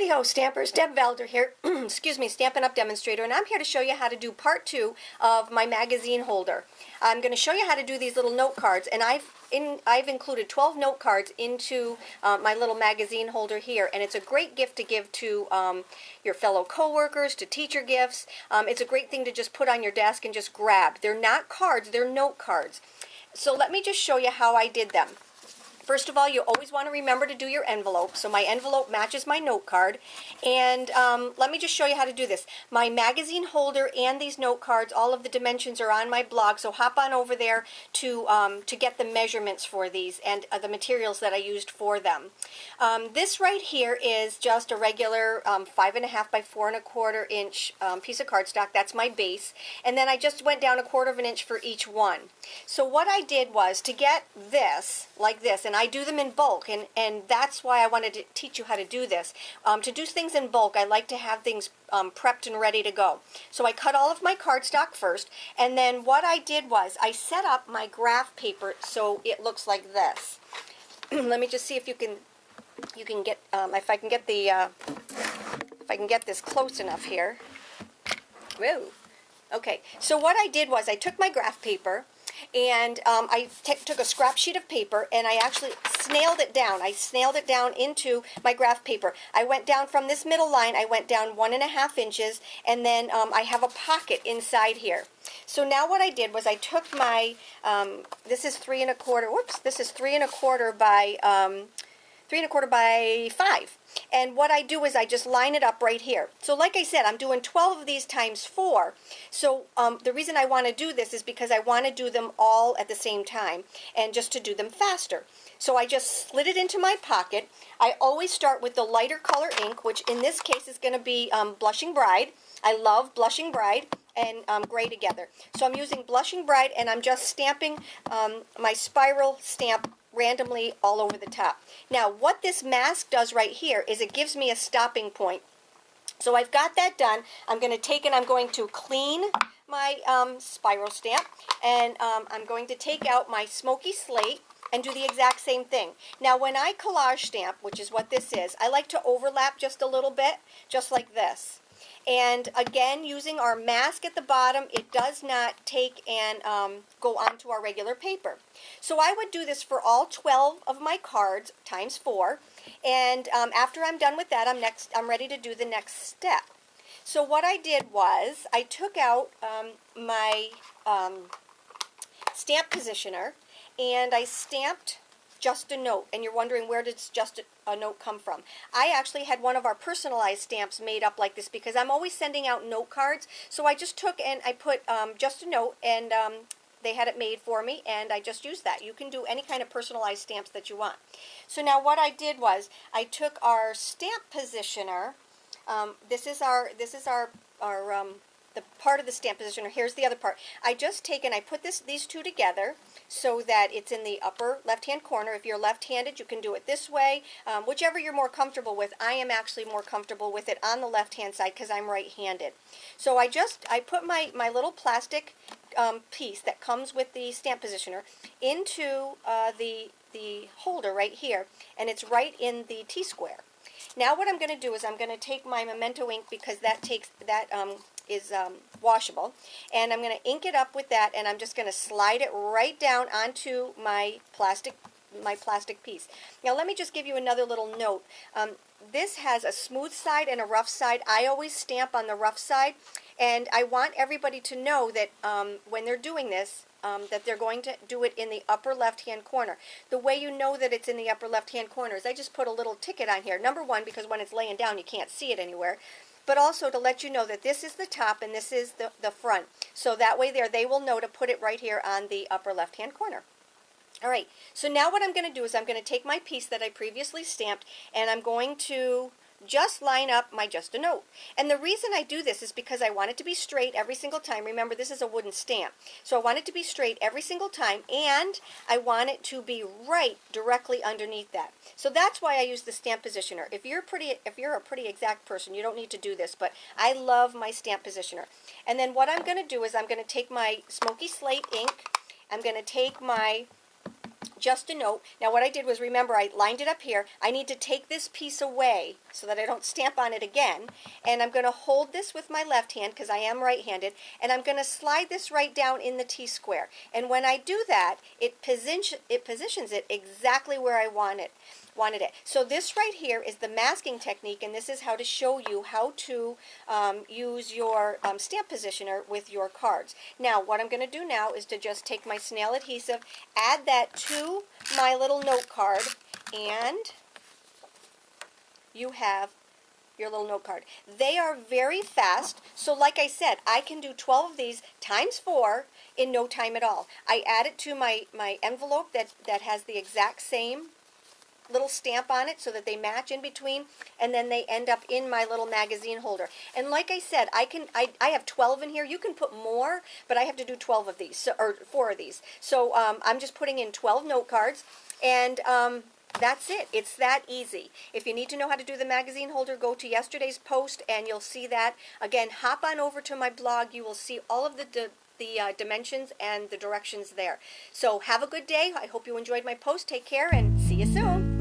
Howdy-ho, Stampers. Deb Valder here, excuse me, Stampin' Up! Demonstrator, and I'm here to show you how to do part 2 of my magazine holder. I'm going to show you how to do these little note cards, and I've included 12 note cards into my little magazine holder here, and it's a great gift to give to your fellow coworkers, to teacher gifts. It's a great thing to just put on your desk and just grab. They're not cards, they're note cards. So let me just show you how I did them. First of all, you always want to remember to do your envelope. So my envelope matches my note card. And let me just show you how to do this. My magazine holder and these note cards, all of the dimensions are on my blog. So hop on over there to get the measurements for these and the materials that I used for them. This right here is just a regular 5.5 by 4.25 inch piece of cardstock. That's my base. And then I just went down 1/4 inch for each one. So what I did was to get this, like this, and I do them in bulk, and that's why I wanted to teach you how to do this. To do things in bulk, I like to have things prepped and ready to go. So I cut all of my cardstock first, and then what I did was I set up my graph paper so it looks like this. Let me just see if you can get if I can get this close enough here. Whoa. Okay. So what I did was I took my graph paper, and I took a scrap sheet of paper, and I actually snailed it down. I snailed it down into my graph paper. I went down from this middle line, I went down 1.5 inches, and then I have a pocket inside here. So now what I did was I took my, this is 3.25, whoops, this is 3.25 by 3.25 by 5. And what I do is I just line it up right here. So like I said, I'm doing 12 of these times 4. So the reason I want to do this is because I want to do them all at the same time and just to do them faster. So I just slid it into my pocket. I always start with the lighter color ink, which in this case is going to be Blushing Bride. I love Blushing Bride and gray together. So I'm using Blushing Bride, and I'm just stamping my spiral stamp randomly all over the top. Now what this mask does right here is it gives me a stopping point. So I've got that done. I'm going to take and I'm going to clean my spiral stamp, and I'm going to take out my smoky slate and do the exact same thing. Now when I collage stamp, which is what this is, I like to overlap just a little bit, just like this. And again, using our mask at the bottom, it does not take and go onto our regular paper. So I would do this for all 12 of my cards times 4. And after I'm done with that, I'm ready to do the next step. So what I did was I took out my stamp positioner, and I stamped Just a Note. And you're wondering, where does Just a Note come from? I actually had one of our personalized stamps made up like this because I'm always sending out note cards. So I just took and I put Just a Note, and they had it made for me, and I just used that. You can do any kind of personalized stamps that you want. So now what I did was I took our stamp positioner. This is the part of the stamp positioner. Here's the other part. I just take and I put these two together so that it's in the upper left-hand corner. If you're left-handed, you can do it this way, whichever you're more comfortable with. I am actually more comfortable with it on the left-hand side because I'm right-handed. So I put my little plastic piece that comes with the stamp positioner into the holder right here, and it's right in the T-square. Now what I'm going to do is I'm going to take my Memento ink, because that is washable, and I'm going to ink it up with that, and I'm just going to slide it right down onto my plastic piece. Now let me just give you another little note. This has a smooth side and a rough side. I always stamp on the rough side, and I want everybody to know that when they're doing this, that they're going to do it in the upper left-hand corner. The way you know that it's in the upper left-hand corner is I just put a little ticket on here. Number one, because when it's laying down you can't see it anywhere, but also to let you know that this is the top and this is the front. So that way they will know to put it right here on the upper left-hand corner. All right, so now what I'm going to do is I'm going to take my piece that I previously stamped, and I'm going to just line up my Just a Note. And the reason I do this is because I want it to be straight every single time. Remember, this is a wooden stamp. So I want it to be straight every single time, and I want it to be right directly underneath that. So that's why I use the stamp positioner. If you're a pretty exact person, you don't need to do this, but I love my stamp positioner. And then what I'm going to do is I'm going to take my smoky slate ink, I'm going to take my just a note. Now what I did was, remember, I lined it up here. I need to take this piece away so that I don't stamp on it again. And I'm going to hold this with my left hand because I am right-handed. And I'm going to slide this right down in the T-square. And when I do that, it positions it exactly where I wanted it. So this right here is the masking technique, and this is how to show you how to use your stamp positioner with your cards. Now what I'm going to do now is to just take my snail adhesive, add that to my little note card, and you have your little note card. They are very fast, so like I said, I can do 12 of these times 4 in no time at all. I add it to my envelope that has the exact same little stamp on it so that they match in between, and then they end up in my little magazine holder. And like I said, I have 12 in here. You can put more, but I have to do 12 of these, or 4 of these. So I'm just putting in 12 note cards, and that's it. It's that easy. If you need to know how to do the magazine holder, go to yesterday's post and you'll see that. Again, hop on over to my blog. You will see all of the dimensions and the directions there. So have a good day. I hope you enjoyed my post. Take care and see you soon.